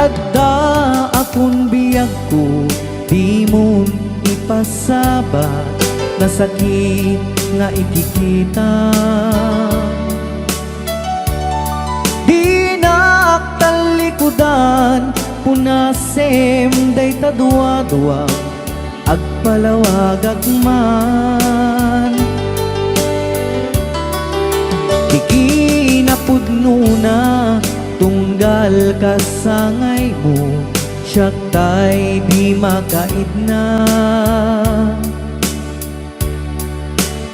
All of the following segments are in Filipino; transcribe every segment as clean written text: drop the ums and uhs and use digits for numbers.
Adda akong biyag ko, di mo ipasabat na sakit nga ikikita. Di naktalikudan, punasem day tadua-dua, agpalawag agman. Ikinapudno na tunggal kasangay mo, siya tay di makaidna.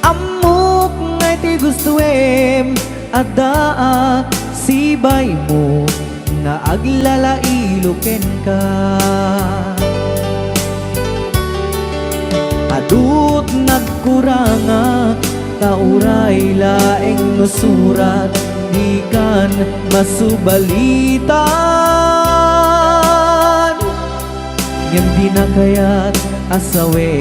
Amok ngay ti gustuem, adaa sibay mo, nga aglalailuken ka. Adut nagkuranga, tauray laeng nusurat, di kan masubalitan. Ngem di na kaya't asawe,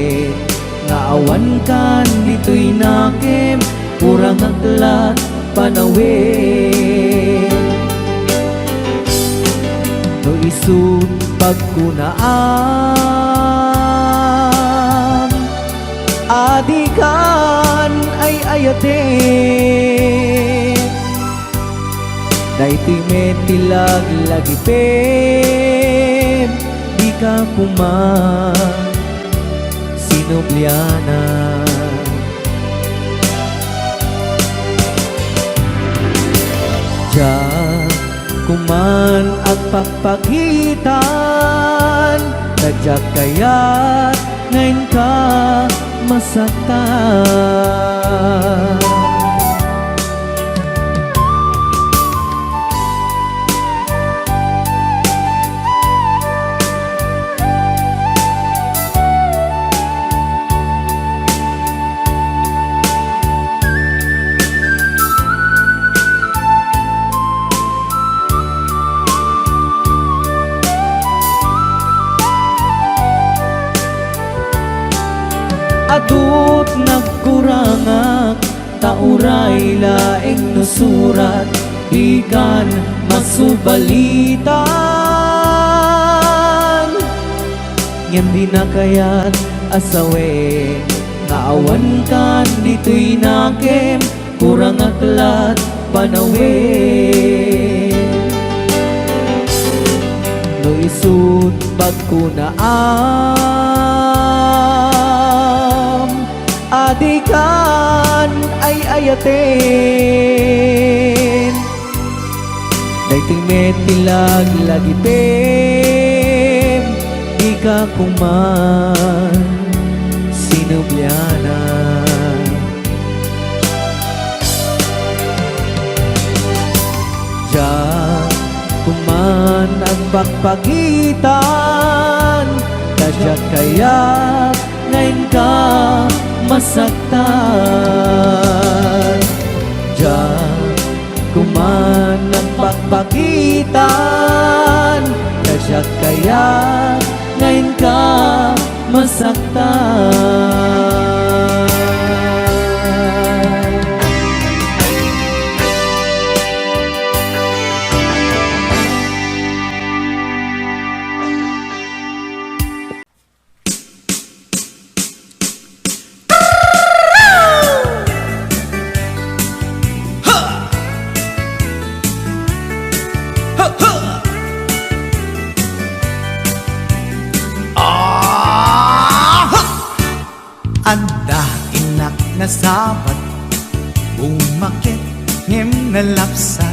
nga awan kan dito'y nakem, kurang aglat panawe. No isut pagkunaan, adikan ay ayate. Daytoy metilag lagipem, di ka kuman sinubliana. Diyan kuman ang pagpagitan, nadyak kaya't ngayon ka masaktan. Adut nagkurangak, tauray laeng nusurat, di kan masubalitan. Ngem di na kaya't asawe, nga awan kan dito'y nakem, kurang aklat panawe. No isut pagkunaan, adikan ay ayaten. Daytoy metilag lagipem, di ka kuman sinubliana. Diyan kuman ang pagpagitan, kadyak kaya't ngayon ka masaktan. Diyan kuman ang pagpagitan, kadyak kaya't ngayon ka masaktan. Anda inak na sabat, umakit ngem nalapsat,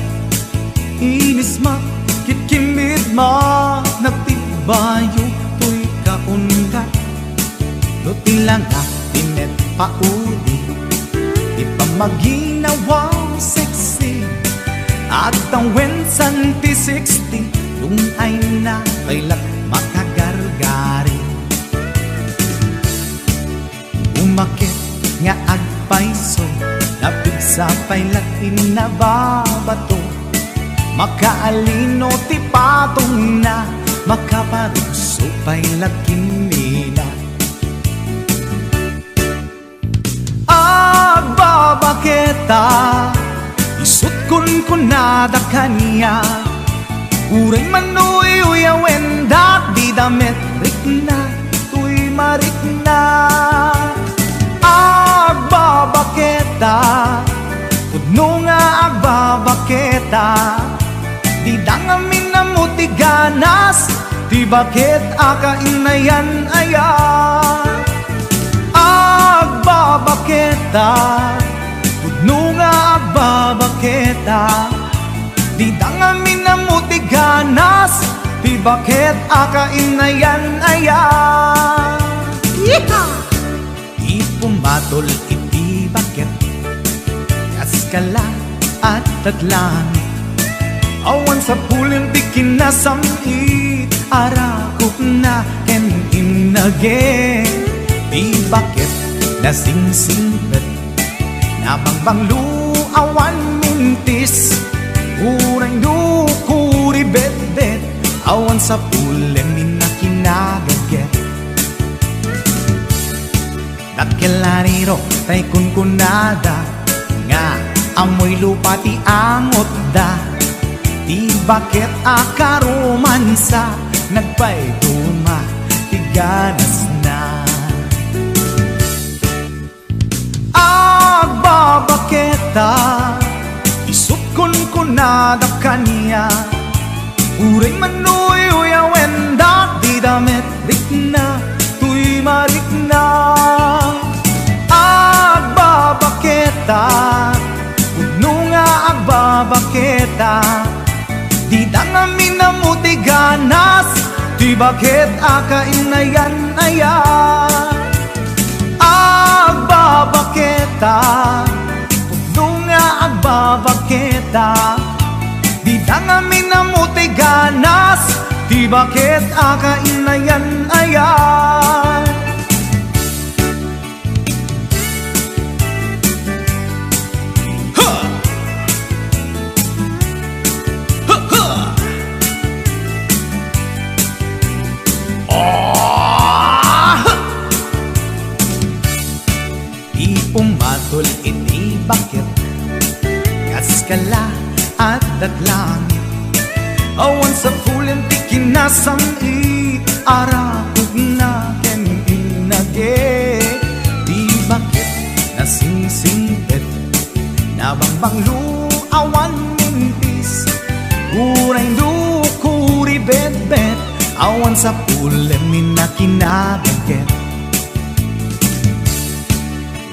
inis ma kitkimid ma, nagtibayo to'y kaundat. Lutila nga pinet pauli, di pa maginawang sexy, at ang wensan P60, yung ay na kailat makagargari. Umakit nga agpaiso, napigsa pailat inababato, makaalino ti patong na, makaparuso pailat kinina. Agbabaketa, isut kun kunada kanya, uray manoy uyawendak di damit rikna tuy marikna agbabaketa pudno nga agbabaketa di dangamin na mutiganas di bakit akainayan aya agbabaketa pudno nga agbabaketa di dangamin na mutiganas di bakit akainayan aya di pumatol iti bakit kaskala at tatlangit awan sa pulim di kinasami arakok na ken inage di bakit nasingsingpet nabangbanglu awan mintis urang dukuri bet-bet awan sa pulim minakinaget dakelariro tay kunkunada nga amoy lupa ti angot da di bakit akaromansa nagpayduma ti ganas na agbabaketa isukon kunada kanya uray manuy uyawenda di damit rikna tuy marikna agbabaketa pudno nga agbabaketa di dangamin na mutiganas di bakit akainayan aya agbabaketa pudno nga agbabaketa di dangamin na mutiganas di bakit akainayan aya pumatol iti bakit kaskala at datlangit awan sa pulim ti kinasami arakog na ken inage di bakit nasingsingpet nabangbanglu awan mintis uray dukuri bet-bet awan sa pulim minakinaget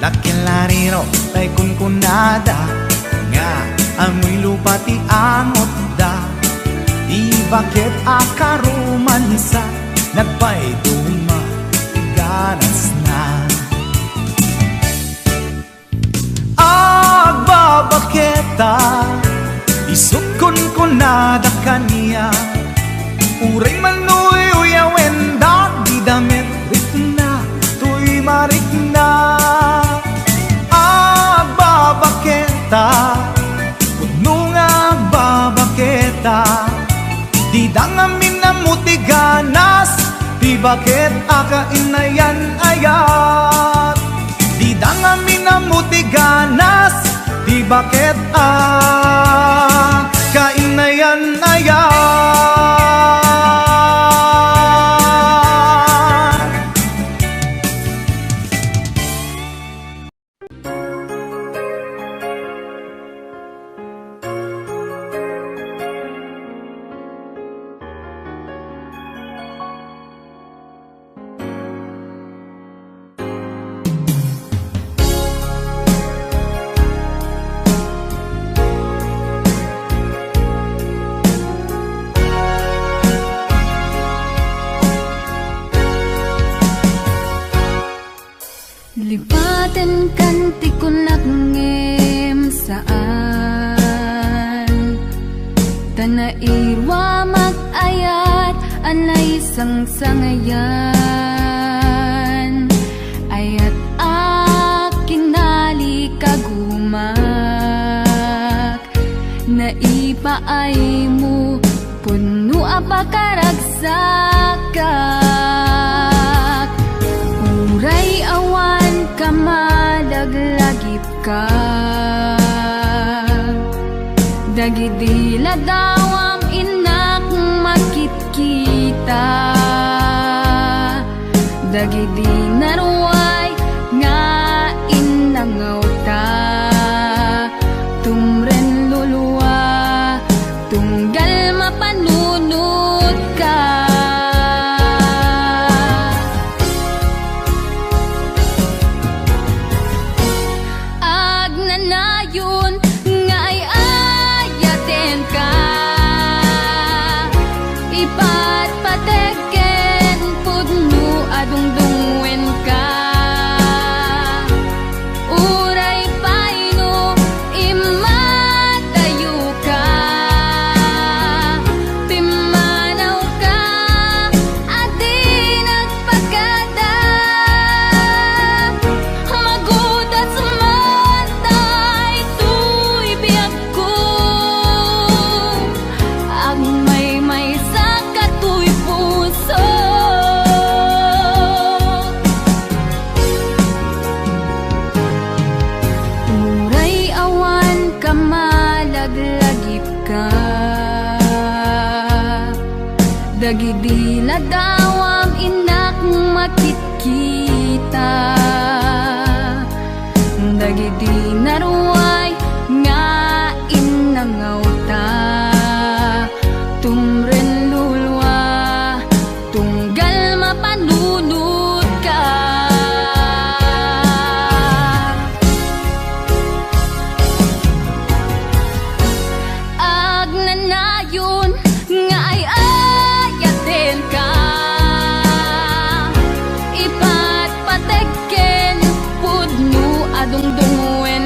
lakelariro tay kunkunada nga amoy lupa ti angot da di bakit akaromansa nagpayduma ganas na agbabaketa isukon kunada kanya uray manuy uyawenda di damit rikna tuy marikna agbabaketa pudno nga agbabaketa di dangamin na mutiganas di bakit akainayan ayat di dangamin na mutiganas di bakit akainayan ayat Lipatan kan ti kunakngem saan tanairwa magayat anay sangsangayan ayat akinali kagumak naipaay mo puno apakaragsakat uray awan kamadaglagip ka dagidila dawam inak makitki dagiti naruay nga inangaw ta, tumren luluwa tunggal mapanunod ka. Agnanayon nga ay ayaten ka, ipatpateken pudno adungdungwen ka. Uray paino imatayo ka, pimanaw ka adi nagpagada. Magudat sumantay tuy biyak ko, ang may sa katuy puso. Uray awan ka malaglagip ka, dagidi ladawam inak makitkita, dagidi naruay nga inangaw ta, tumren lulwa tunggal mapanunod ka. Agnanayon nga ay ayaten ka, ipatpateken pudno adungdungwen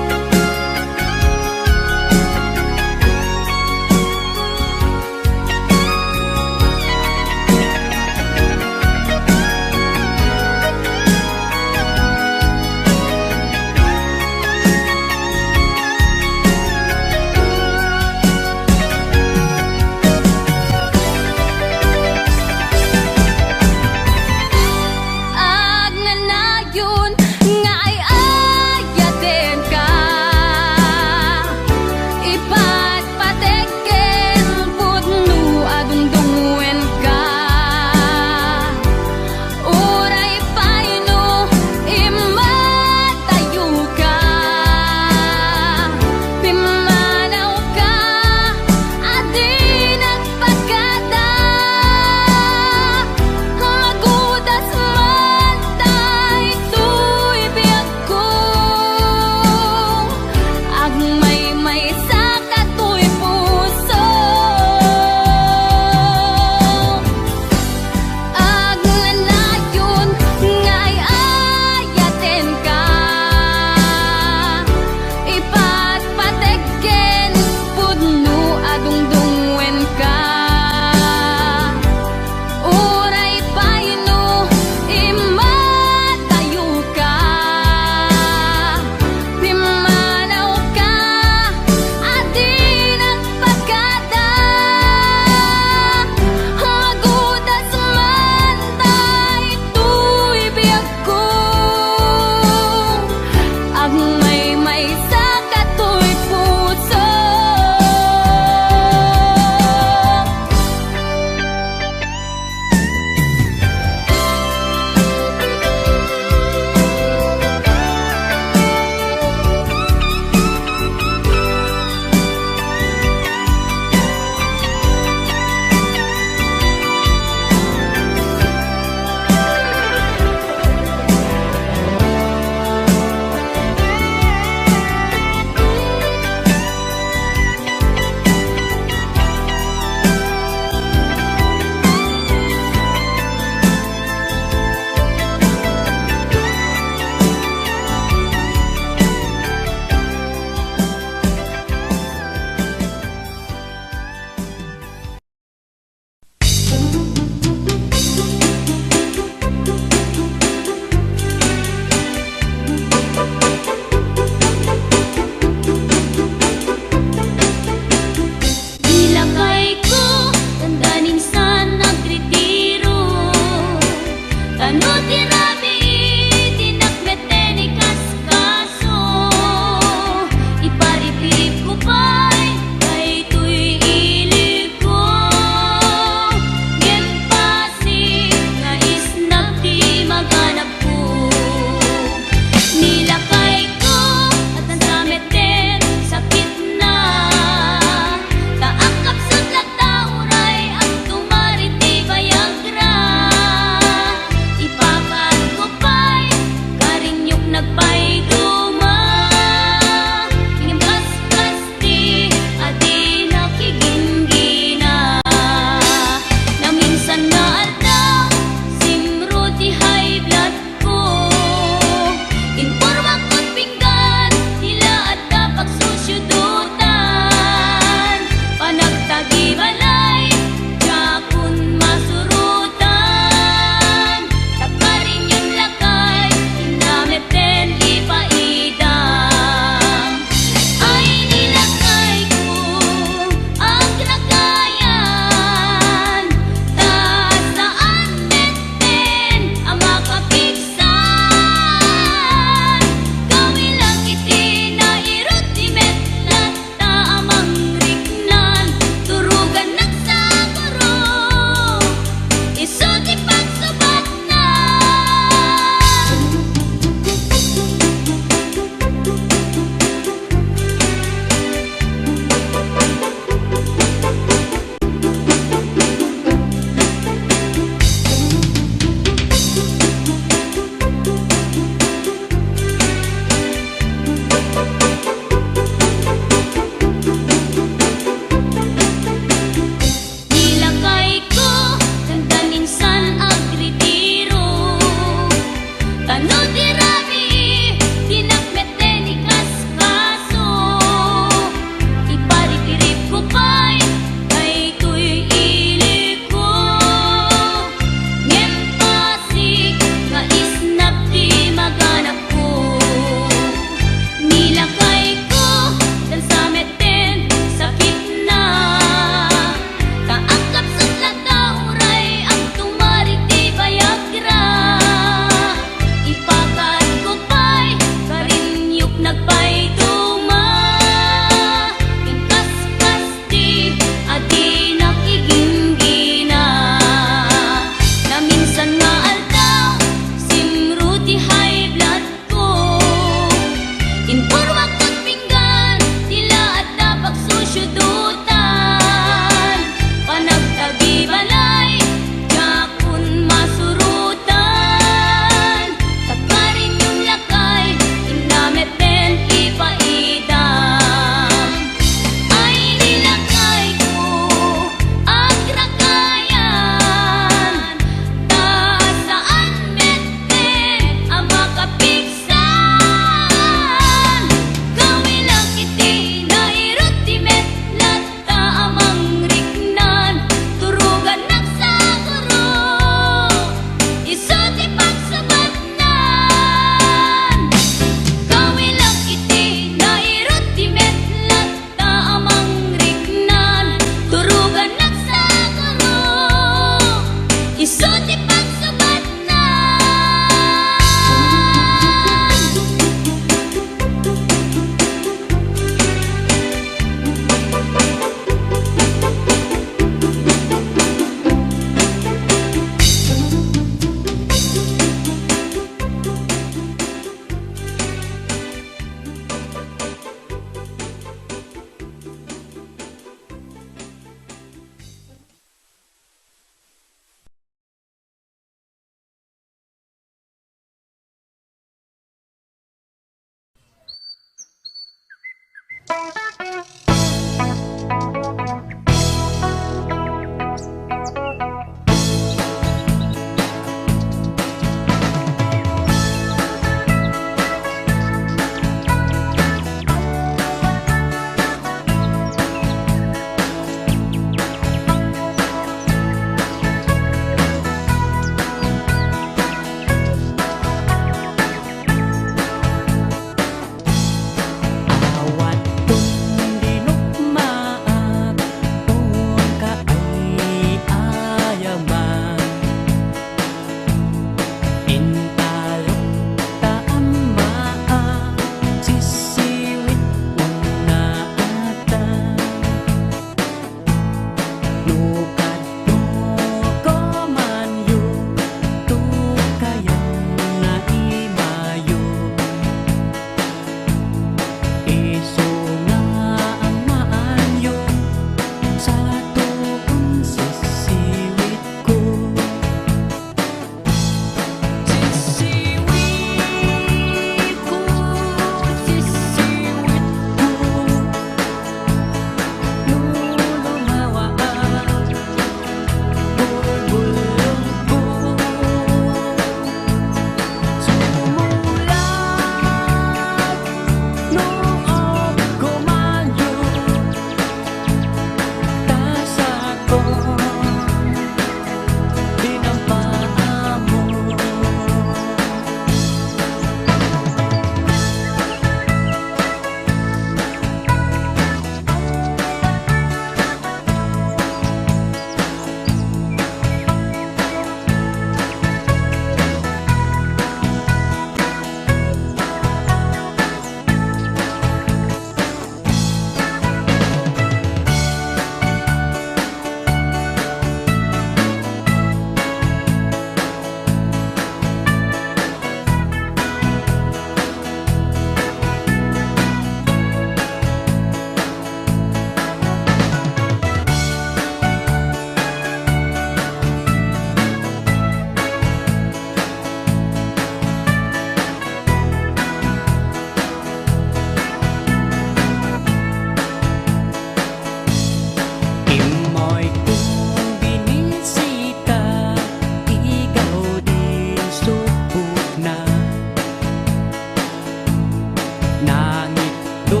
Nangit do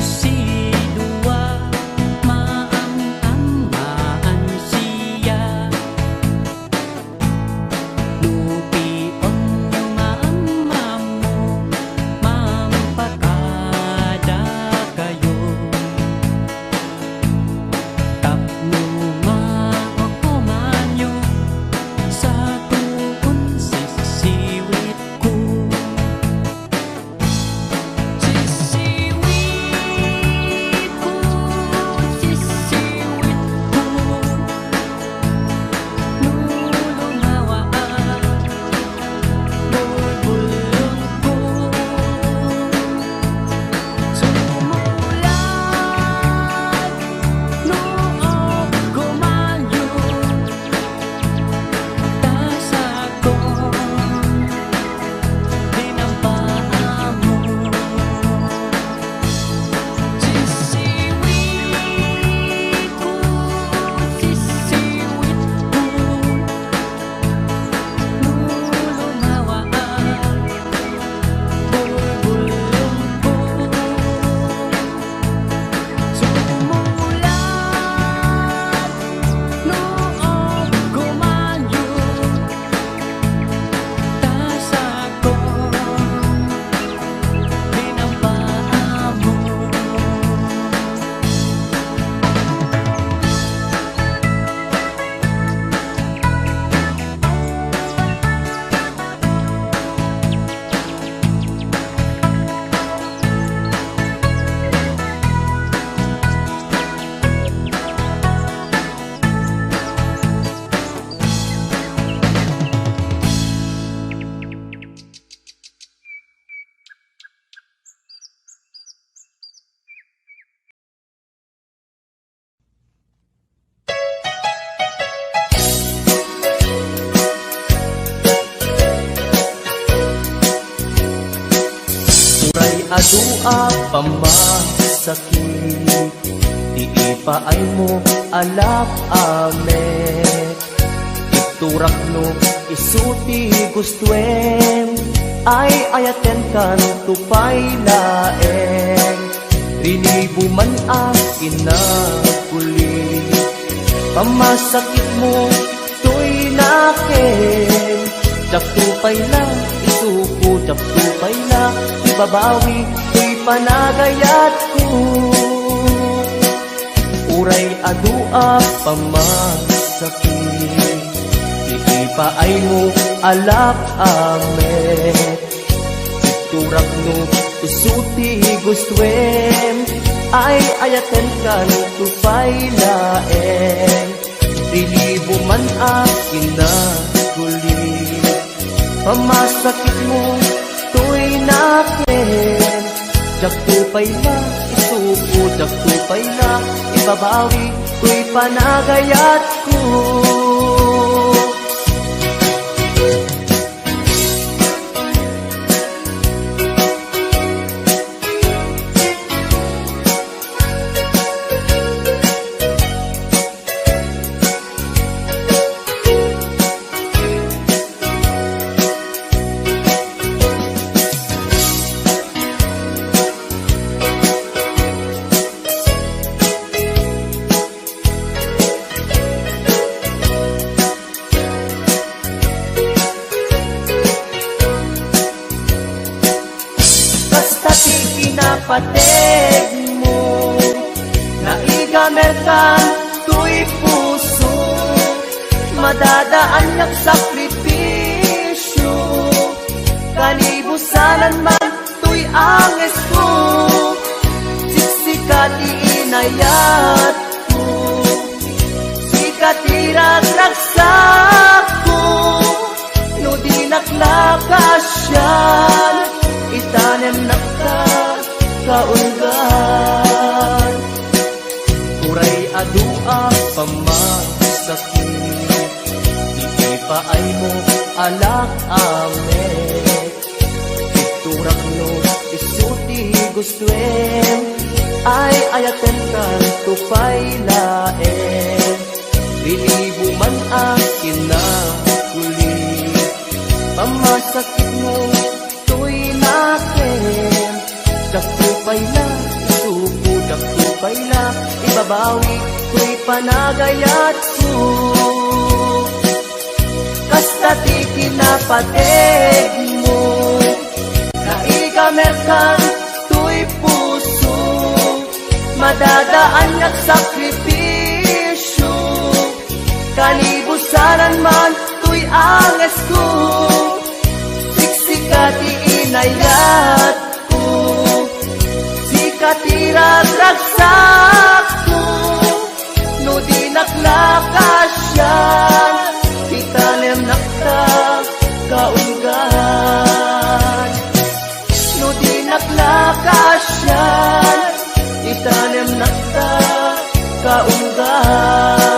si dua maam-amaan siya. Lupion yung mama mo, mampakada kayo. Tapno maokomanyo sa tuon sisiwit ko. Sisiwit ko, sisiwit ko, lulungawaan, bulbulong ko. Sumulat noong gumanyo, tasa ko, dinampaan mo. Sisiwit ko, sisiwit ko, lulungawaan, bulbulong ko. Sumulat noong gumanyo, tasa ko, dinampaan mo. Uray adua pamasakit, iipaay mo alap ame. Iturak no isuti gustuem, ay ayaten kan tupay laeng. Rinibo man akin na kuli, pamasakit mo to'y nakin. Tupay na isuko, tupay na ibabawi, to'y panagayat ko. Uray adua pamasakit, iipaay mo alap amet. Turak no isuti gustuem, ay ayaten kan tupay laeng. Rilibo man akin na kuli, pamasakit mo to'y nakin. Tupay na isuko, tupay na ibabawi, to'y panagayat ko. Pateg mo, naigamerkan to'y puso, madadaan ng sakripisyo. Kanibusanan man to'y anges ko, siksikat iinayat ko, sikat iragraksak ko, no di naklakasyan, itanem nakta kaulgan. Uray adua pamasakit, iipaay mo alak amet. Iturak no isuti gustuem, ay ayaten kan tupay laeng. Rilibo man akin na kuli, pamasakit mo to'y nakin. mabawi tuy panagayat ko. Kasta ti kinapateg mo, naigamerkan tuy puso, madadaan yak sakripisyo, kalibusanan man tuy anges ko, siksika ti inayat ko, sikati ragragsak ko, no di naklakasyan, itanem nakta kaunggan. No di naklakasyan, itanem nakta kaunggan.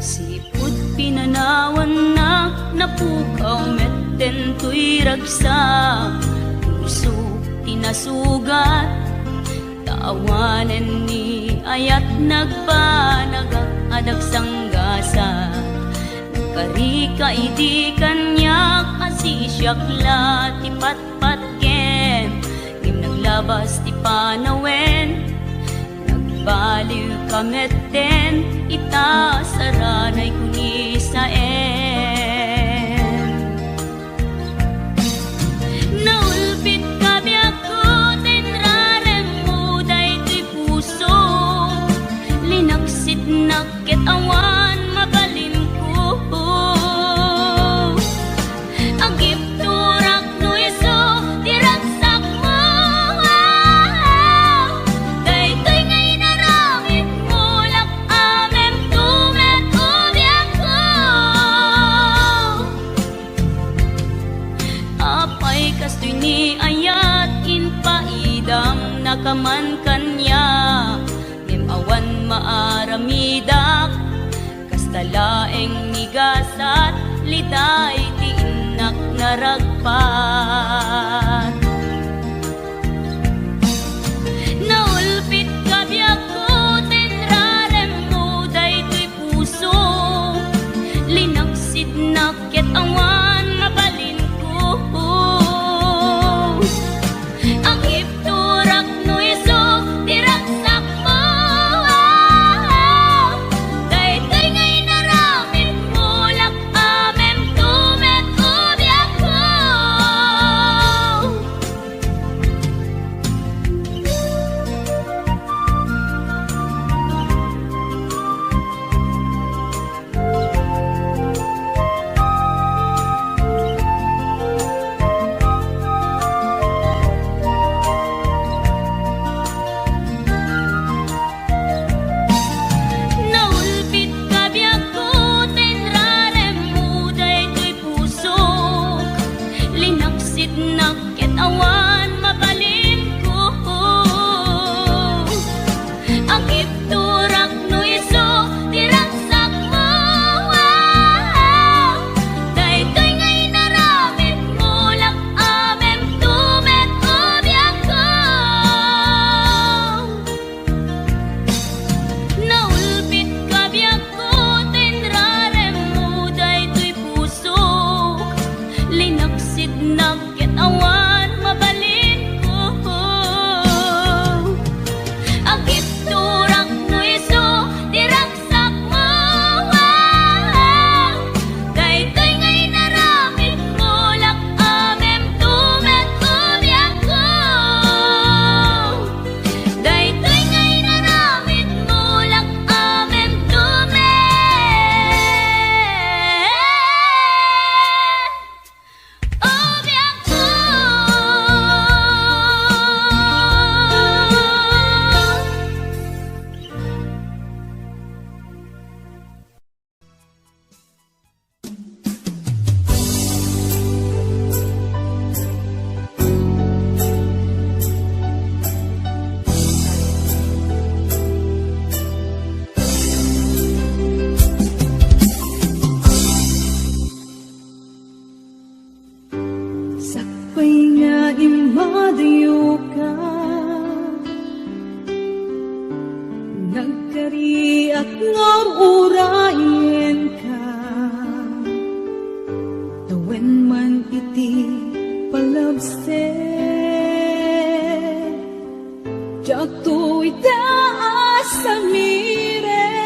Sipud pinanawan na napukaw metten tuy ragsak, puso tinasugat, taawanen ni ayat nagpanagak adag sanggasa. Karika iti kanyak asisyakla ti patpatken, ngim naglabas ti panawen, nagbaliw kametten, ita saranay kuni saen. Naulpit kabiyak ko, tinrarem mo daytoy puso, linaksit nakit awan mabalim ko. Agip turak no iso, diragsak mo, daytoy ngay naramit mo, lak amem tumet ubiyak ko. Apay kastoy ni ayat inpaidam nakaman kanya, ngem awan maaramidak, kastalaeng nigasat liday ti inak naragpat. Naulpit kabiyak ko, tinrarem mo daytoy puso, linaksid nakit awan mabalin ko. Ang ipturak no iso, diragsak mo, daytoy ngay naramit mo, lak amem tumet ubiyak ko. Kari at ngururayin ka Tawen man iti palabse Jak tu itaas sa miren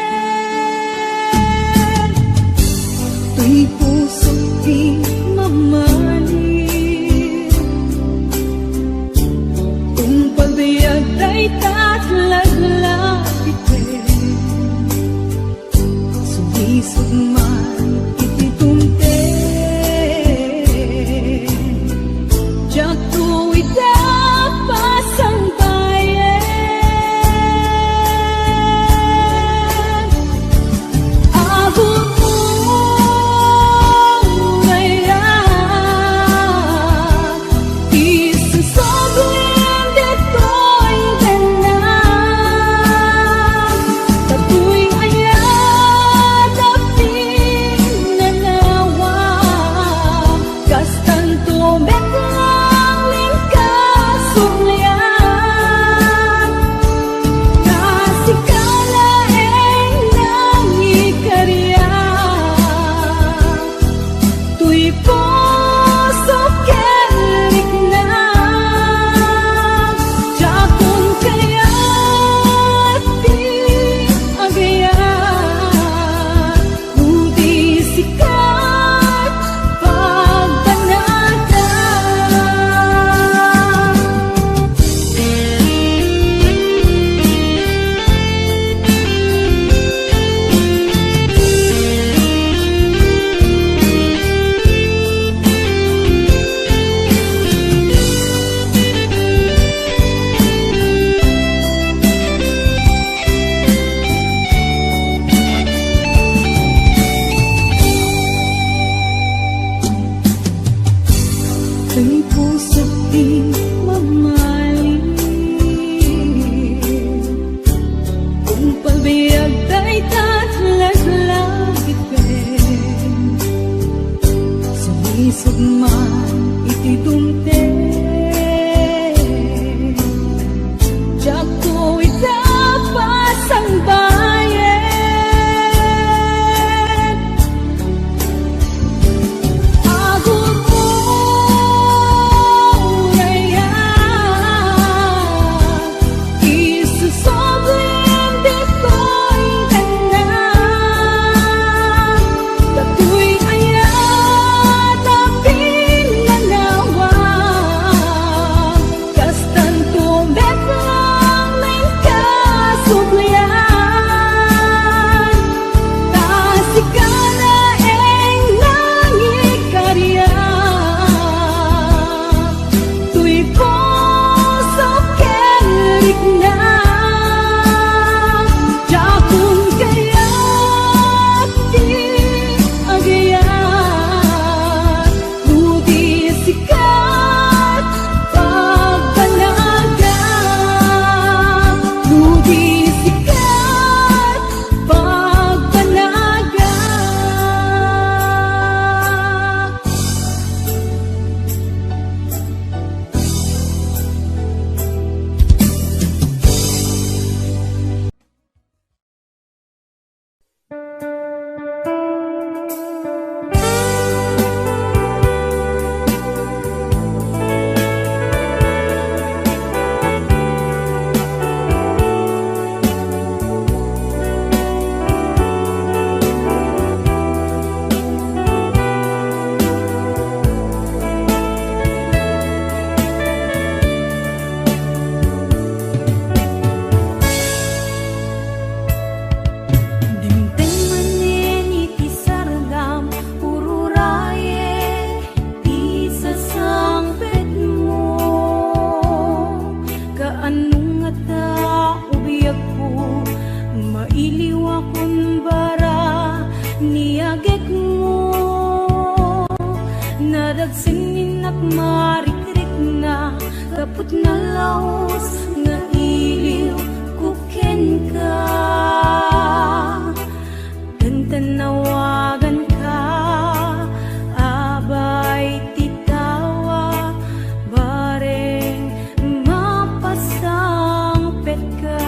Tuy puso di mamali Kung pagbayag ay tatlaglag Sumisog man ititunte Jak tu itapas ang bayan Abot mo ngayon Isusoblim dito'y tanan Tatu'y ayat aping nanawa Kastan tumek lang lingkasumlian Kasikala ay nangikarya Tuy puso kerik na Jakon kaya di agayan Budi sikat pagbanata Tuy puso't di mamaling Kung pagbayag ay tatlaglag Sumisog man iti dumte Jak tu itapas ang bayan Abot mo ngayon Isusoblim dito'y tanan Tatu'y ayat aping nanawa Kastan tumek lang lingkasumlian Kasikala ay nangikarya Tuy puso kerik na Jakon kaya di agayan Budi sikat pagbanaga Budi sikat pagbanaga Dimteng manen iti sargam ururaye Di sasangpet mo Kaanong ata ubiyag ko Mailiw akong bara Niyagek mo Nadagsin at marikrik na Kaput na laos nga iliw kuken ka Tanawagan ka abay titawa bareng mapasangpet ka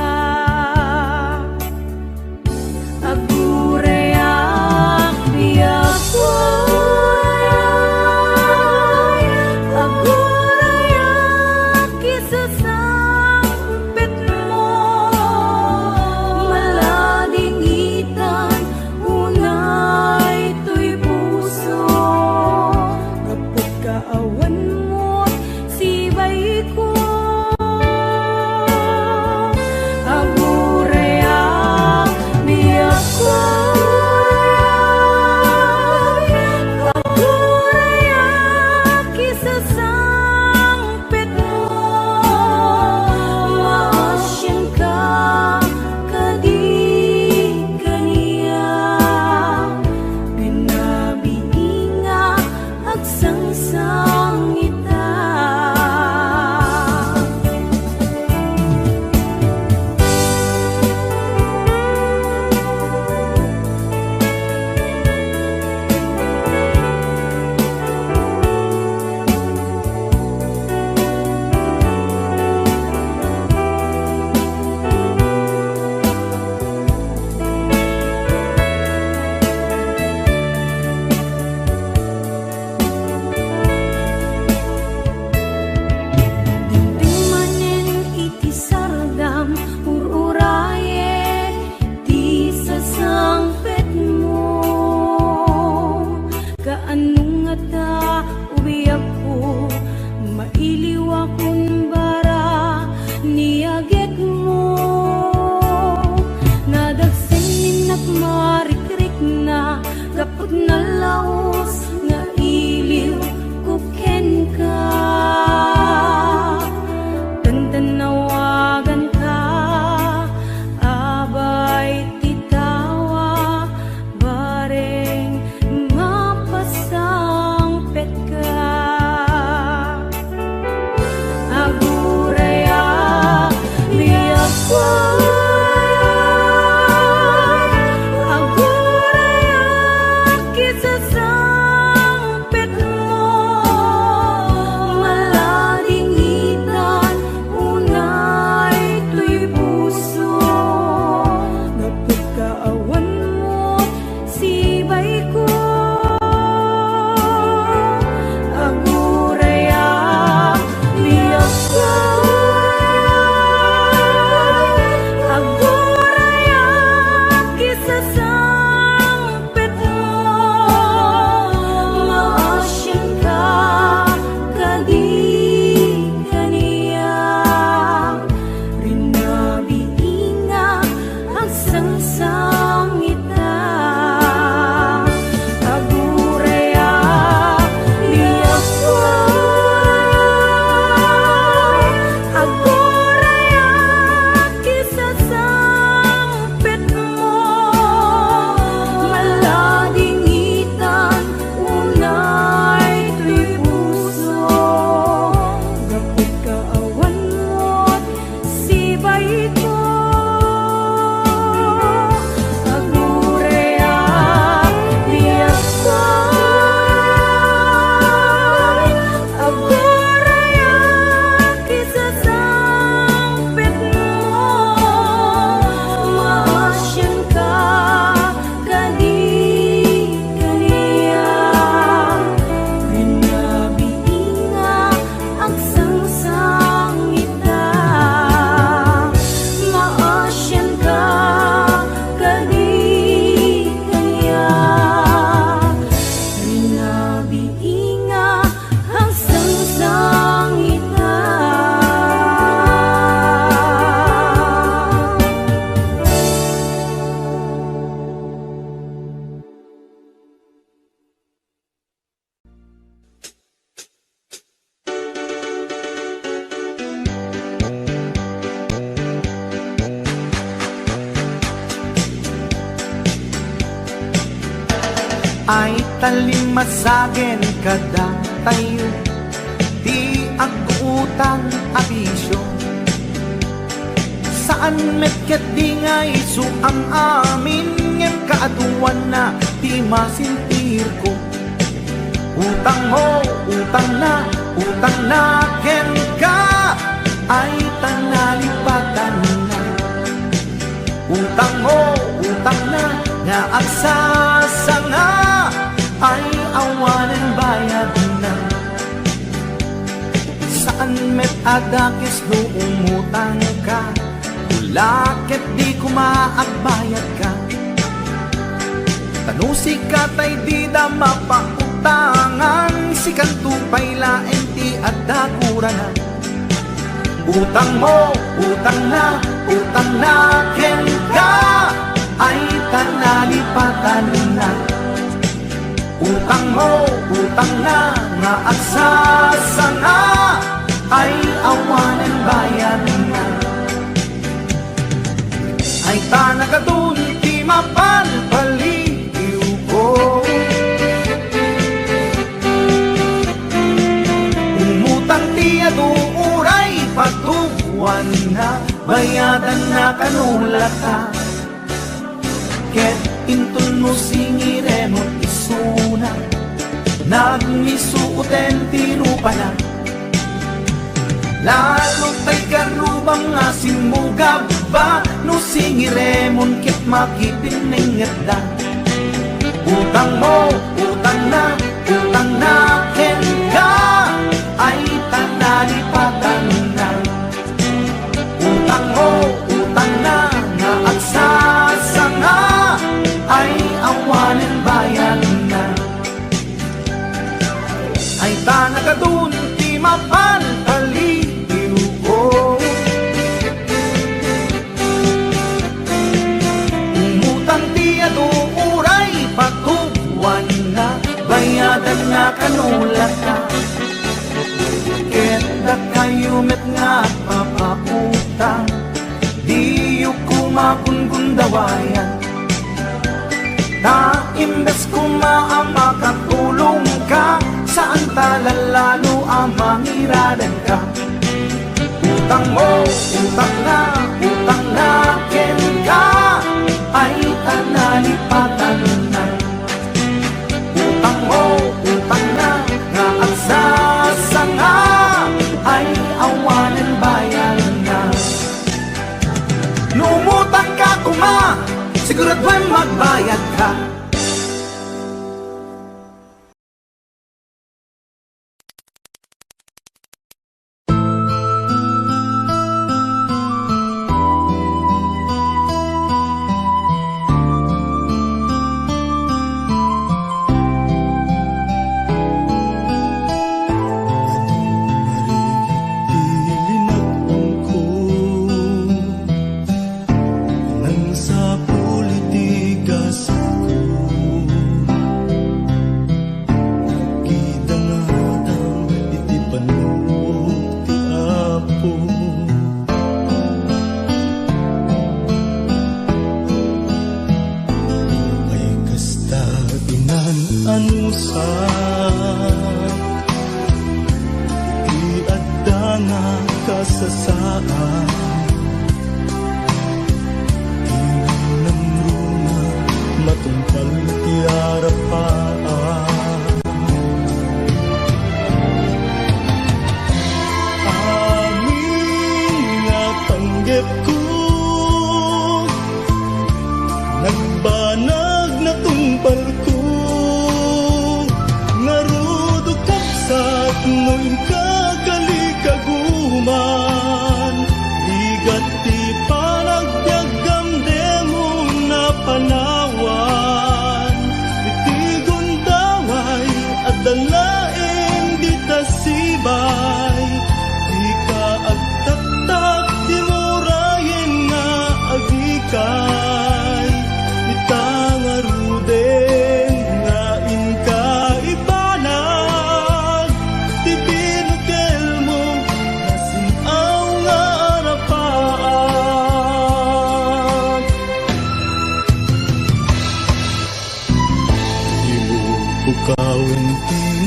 balay ko. Agurea, biyak ko. Agurea, kisasampit mo. Maasyan ka, kaniya. Rinabiinga ang sangsangita. Maasyan ka, kaniya. Rinabiinga ang sangsangita. Ay talimasagin kada tayo, di agutang abisyo. Saan metket di nga isu ang amin ngem kaaduan na di masintir ko. Utang mo, utang na ken ka ay tanalipatan na. Utang mo, utang na nga agsasanga ay awanan bayad na. Saan met adakis no umutang ka, ulakit di kumaagbayad ka. Tanusi ka tay di da mapautangan, si kantupay laeng ti adakurangan. Utang mo, utang na ken ka ay tanalipatan na. Utang mo, utang na nga agsasanga ay awanan bayan na. Ay tanakadun ti mapalpaliw ko. Umutang ti aduuray patuwan na, bayadan na kanulata. Ket intun mo singiremon isuna, nagmisuuten ti rupa na. Lalo tay karubang nga simugab ba, no singiremon ket makipiningat da. Utang mo, utang na ken ka ay tanalipatan na. Utang mo, utang na nga agsasanga ay awanan bayan na. Ay tanakadun ti mapalpaliw ko. Umutang ti aduuray patuwan na, bayadan na kanulata. Ket da kayo met nga papautang, di yu kumakungundawayan. Na imbes kumaama katulong ka, saan talalalo ang mangiradan ka. Utang mo, utang na ken ka ay tanalipatan na. Utang mo, utang na nga agsasanga ay awanan bayan na. Numutang ka kuma, siguraduhin magbayad ka. Iadda nga kasasaan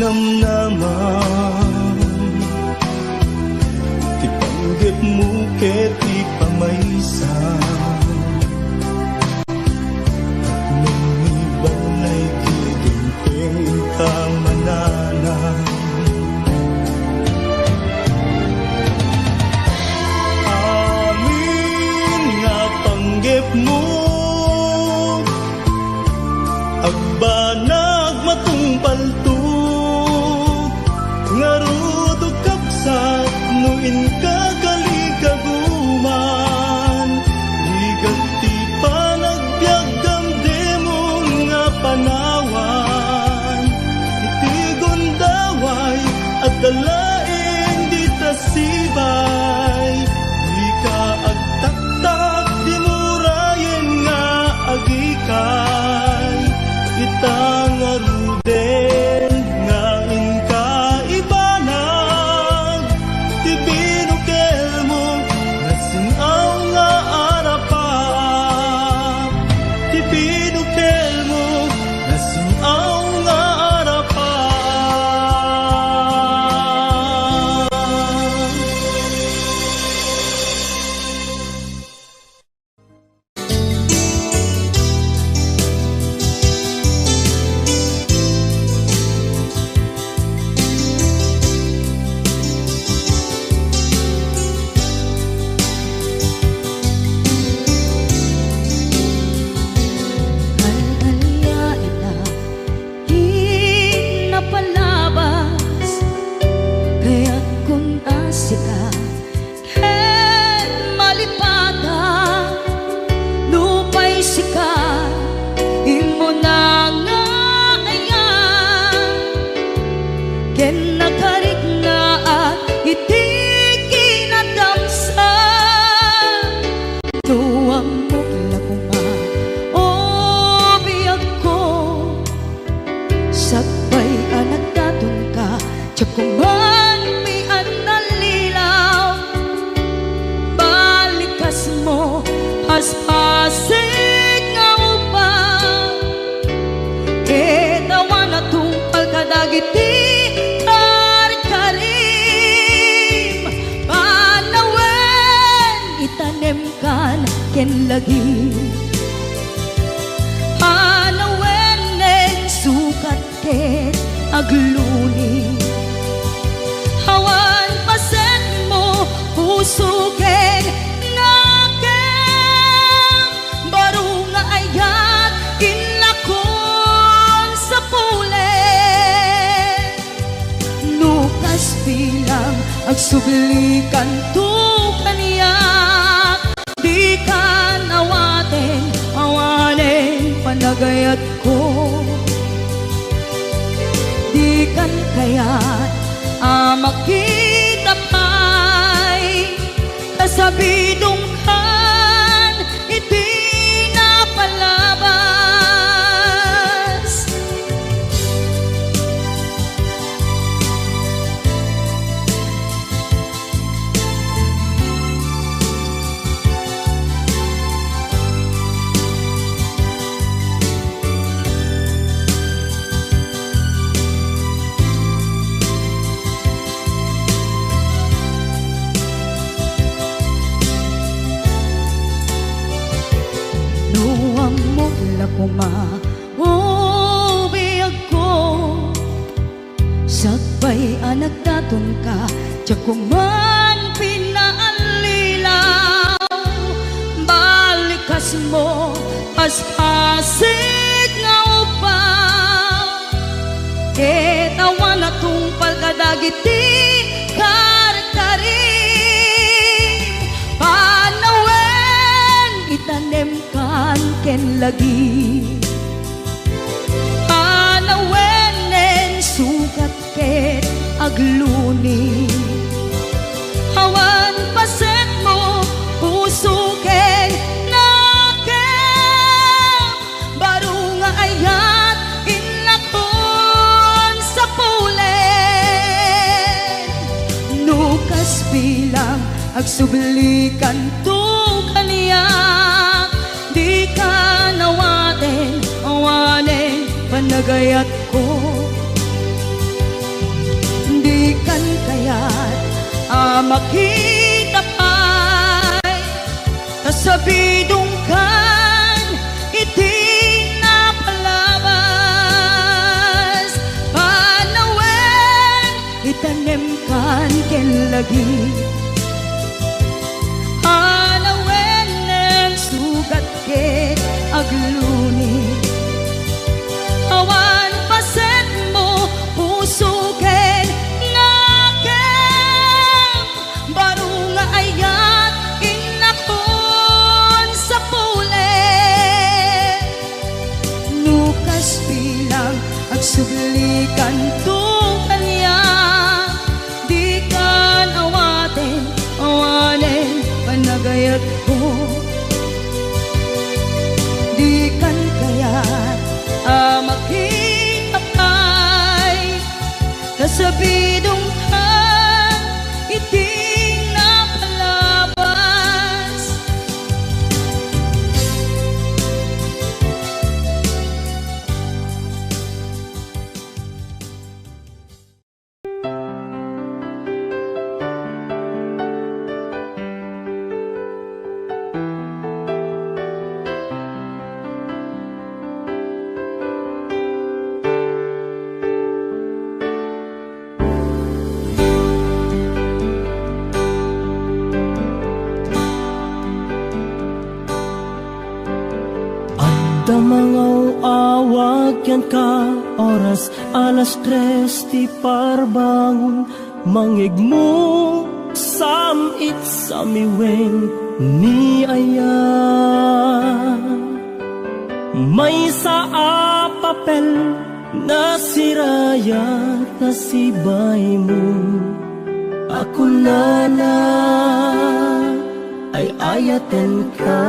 namnaman. Ti panggap mo ket ti pamaysa. Nung ibalay kidinteng kamananan. Amin nga panggap mo agbanag matungpal to ngarudo kapsat no inkagaligagaman ligat ti panagbiagam demo nga panawan iti gondaway at dalaeng di tasibay di ka agtaktak di murayen nga agikay itang aruden nga inkaibanag ti binukel mo nasinaw nga arapan ti binukel mo nasinaw nga arapan. Alalayain na hinapalabas kaya't kung asika ken malipata lupay sikat imo na nga ayan ken nakarik na at iti kinadamsa tuwang mo lakuma o biyag ko sabay anak datong ka tsakuman mi analilaw balikas mo paspasig nga upang etawa na tungpal kadagiti karim panawen itanem kan ken lagi panawen nen sukat ket agluni hawan pasen mo puso ken nakem baru nga ayat kinlakon sa pulen nukas bilang agsublikan tu kaniyak di ka nawaten awanen panagayat ko di kan kayat makita pa'y kasabidong kan iti napalabas. Nuwang mo lakuma o biyag ko sabay anak daton ka tsakuman pinaalilaw balikas mo paspasig nga upang etawa na tungpal kadagiti karkarim panawen itanem kan ken lagi panawen nen sukat ket agluni hawan paset mo puso ken nakem baru nga ayat inlakon sa pulen nukas bilang agsublikan tu kaniyak di ka nawaten awanen panagayat ko kayat makita pa'y kasabidong kan iti napalabas panawen itanem kan ken lagi anawen nen sugat ket agluni awan paset mo puso ken ngakem baru nga ayat inakon sa pule nukas bilang agsublikan to kanya di kan awaten awanen panagayat ko di kan kayat makita pa'y kasabidong kan iting napalabas Damangaw awag yan ka oras alas 3 ti parbangon mangigmo samit samiwen ni aya may sa papel na sirayat na sibay mo ako na ay ayaten ka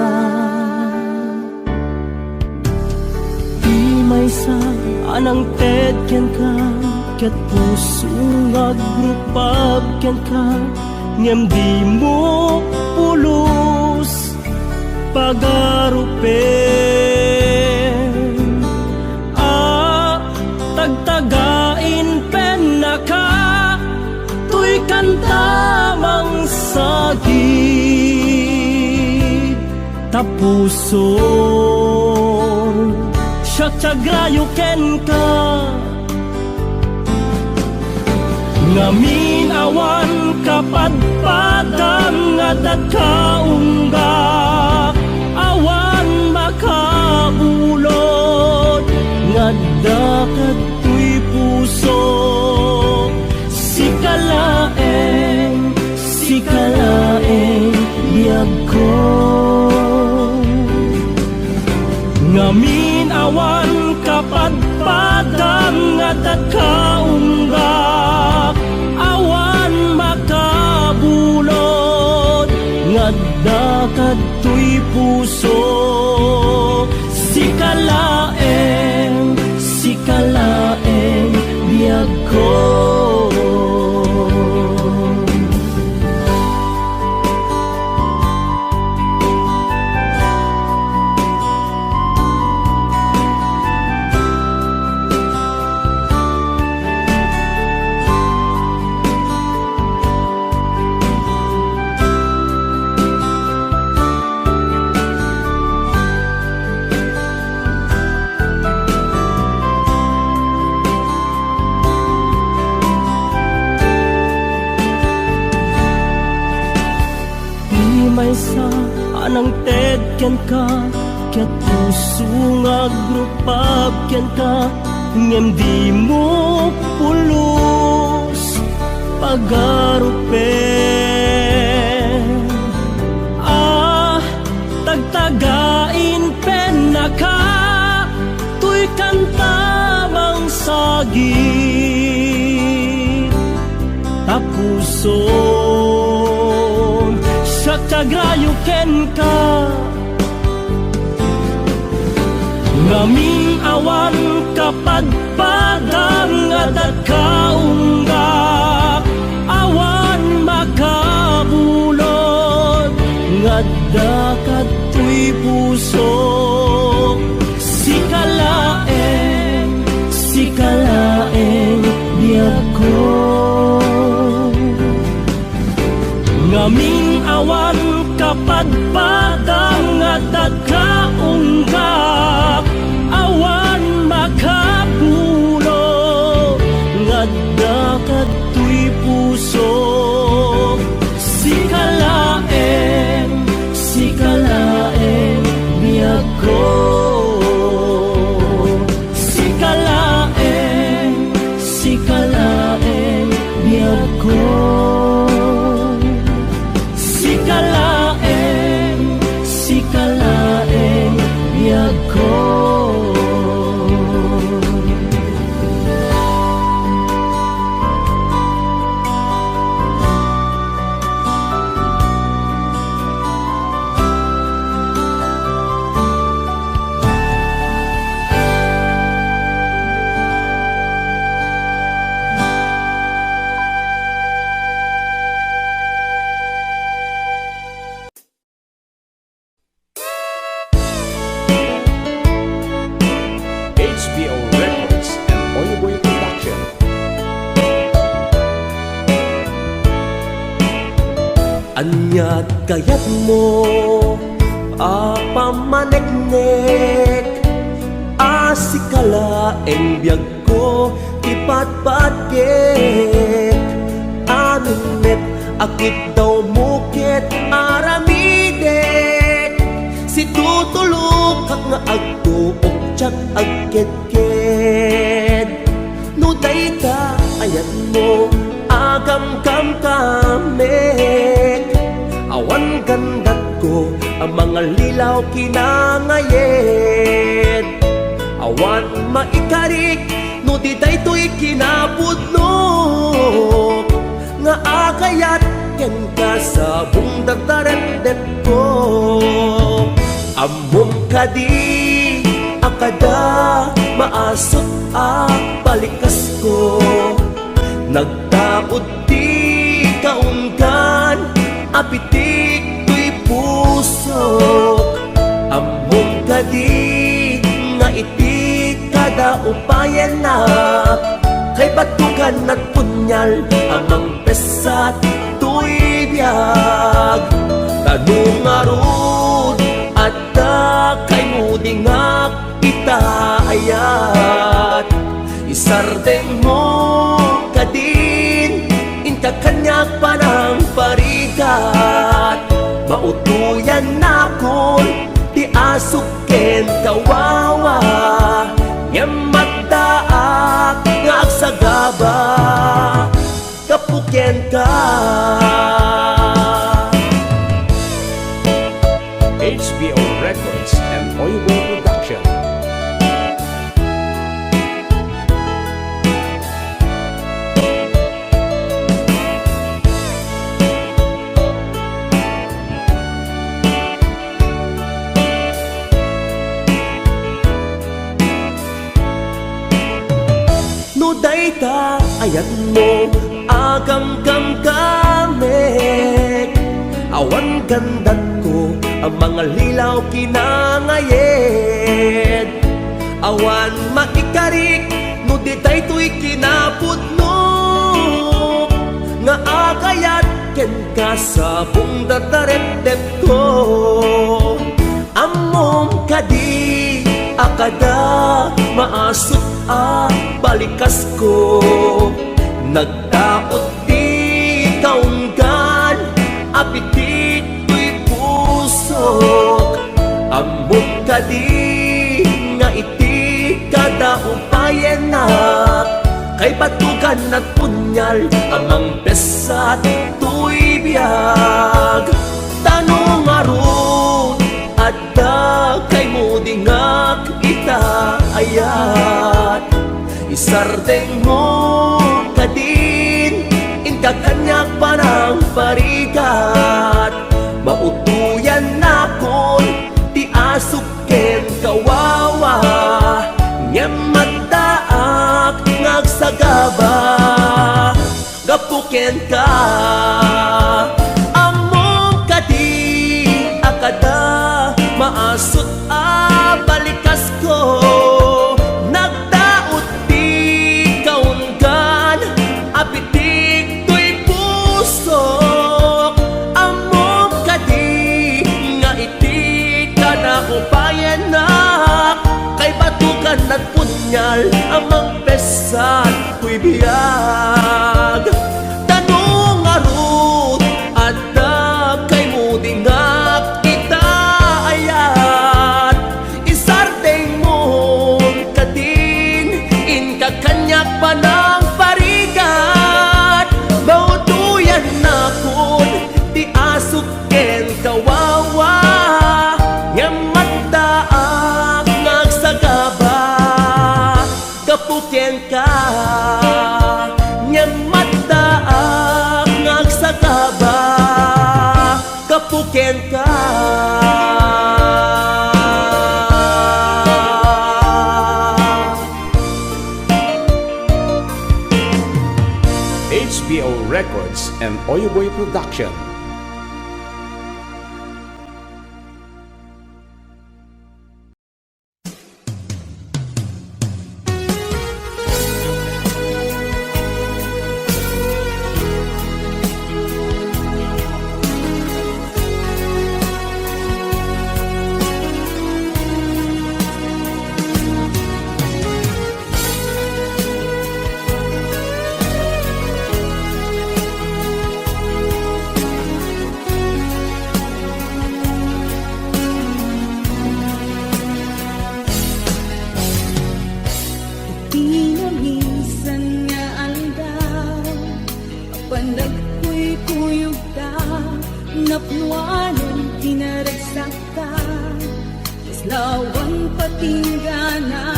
may sa anang ted ken ka ket puso ngagrupab ken ka ngem di mo pulos pagarupen tagtagain pen na ka tuy kantamang sagid tapuson Syagrayo ken ka ngamin awan kapadpadam ngadat kaungga awan makabulod ngadakat tuy puso sikalaeng biyag ko ngamin awan kapadpadam ngadat kaungga awan makabulod ngadakat tuy puso sikalaeng biyag ko sa anang ted ken ka ket puso ngagrupab ken ka ngem di mo pulos pagarupen tagtagain pen na ka tuy kantamang sagid tapuson Syagrayo ken ka ngamin awan kapadpadam ngadat kaungga awan makabulod ngadakat tuy puso sikalaeng biyag ko awan kapadpadang nga dagkaunggak awan makapulo nga dakatoy puso sikalaeng biyag ko sikalaeng biyag ko sikalaeng biyag ko. HBO Records and Oyoboy Production. Anyat kayat mo pamaneknek asikalaeng biyag ko ipatpatket anunet akit daw mukit aramidek si tutulog kag nga agtuok tsak agket-ket no dayta ayat mo agam kam kamek awan gandat ko ang mga lilaw kinangayet awan maikarik no di daytoy kinapudno nga akayat ken ka sa bungdataret ko amom kadi akada maasot balikas ko nagtaod di kaunggan apitik tuy puso among kadi nga iti kada upayan na kay batugan at punyal amang pesat tuy biyag tanong arud at kay mudingak itaayat isardeng mo kadin inka kanyak panang parikat mautuyan na kon di asuken kawawa nyamagdaak nga agsagaba kapuken ka HBO Records and Oyoboy Production. no dayta ayat mo agam-gam kamek awan gandat ko ang mga lilaw kinangayet awan maikarik no di daytoy kinapudno nga akayat ken ka sa bungdataret ko amom kadi akada maasot balikas ko nagtaot di kaunggan apitik tuy pusok among kadi nga iti kada upayan na kay batugan at punyal amang pesat tuy biyag tanong arud at kay mudingak itaayat isardeng mo kadin inka kanyak panang parikat mautuyan na kon ti asuken kawawa nyamagdaak ngagsagaba gapuken ka among kadi akada maasot balikas ko nagdaot di kaunggan apitik tuy pusok among anak kay batukan at punyal amang pesat kuy biyag tanong arut at kay mudingak kita ayat isardeng mo kadin in kakanyak pa ng parigat mautuyan na kun di asuken kawawa nyamadaak ngagsagaba kapuken ka nyamadaak ngagsagaba kapuken ka HBO Records and Oyoboy Production. Di na minsan nga aldaw panagkuy-kuyog ta napnuanan pinaragsak ta islawan patinggana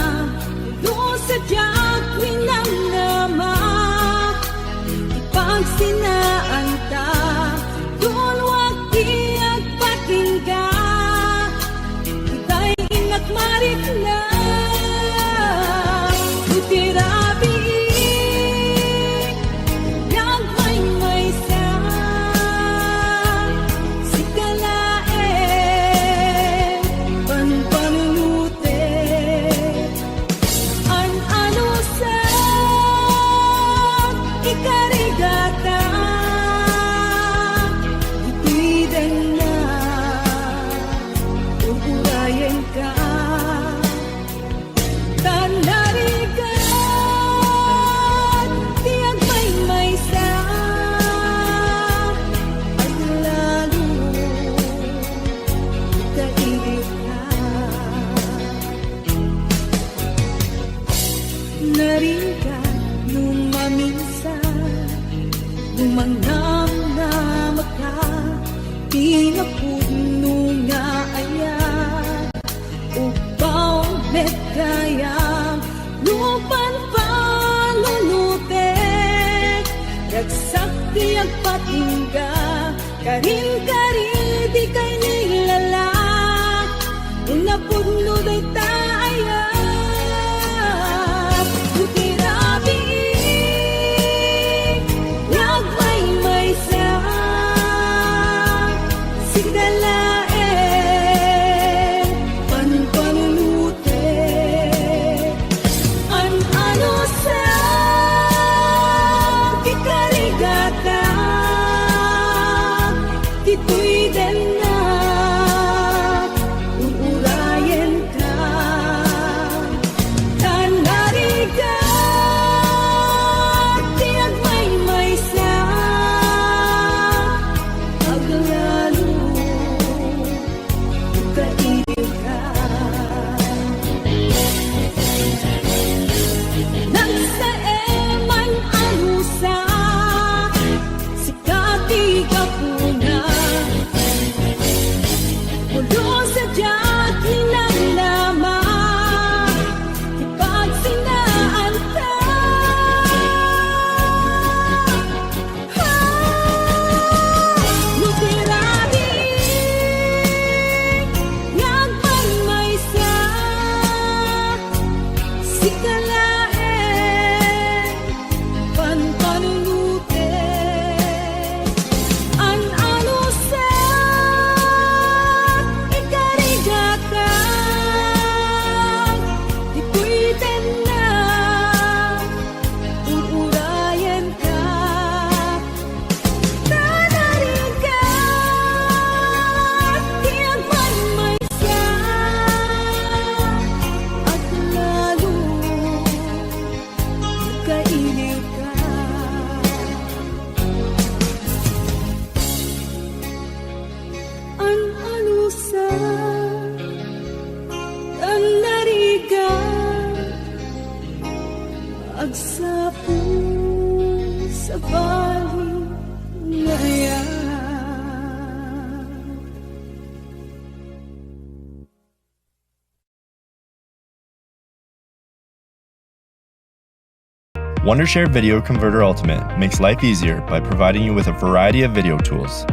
do sa diyak winanama ipagsinaan ta doon wagi at patingga kita'y inakmarik na Tirabi yang may sa sikalae panpanulute an ano sa ikarigata itidan na ugurayan ka tanarigan tiang may sa at lalo kaibig ka narigan nung maminsan lumangnam na maka pinapuno nga ayat upaw met kayang lupan palulute ragsak tiyag patingga karin di kay nilala unapuno day taayat utirabi nagmay sa sigdalae panpanulute an ano sa ikarigata kito'y din na uurayan ka agsapo sa baligaya. Wondershare Video Converter Ultimate makes life easier by providing you with a variety of video tools.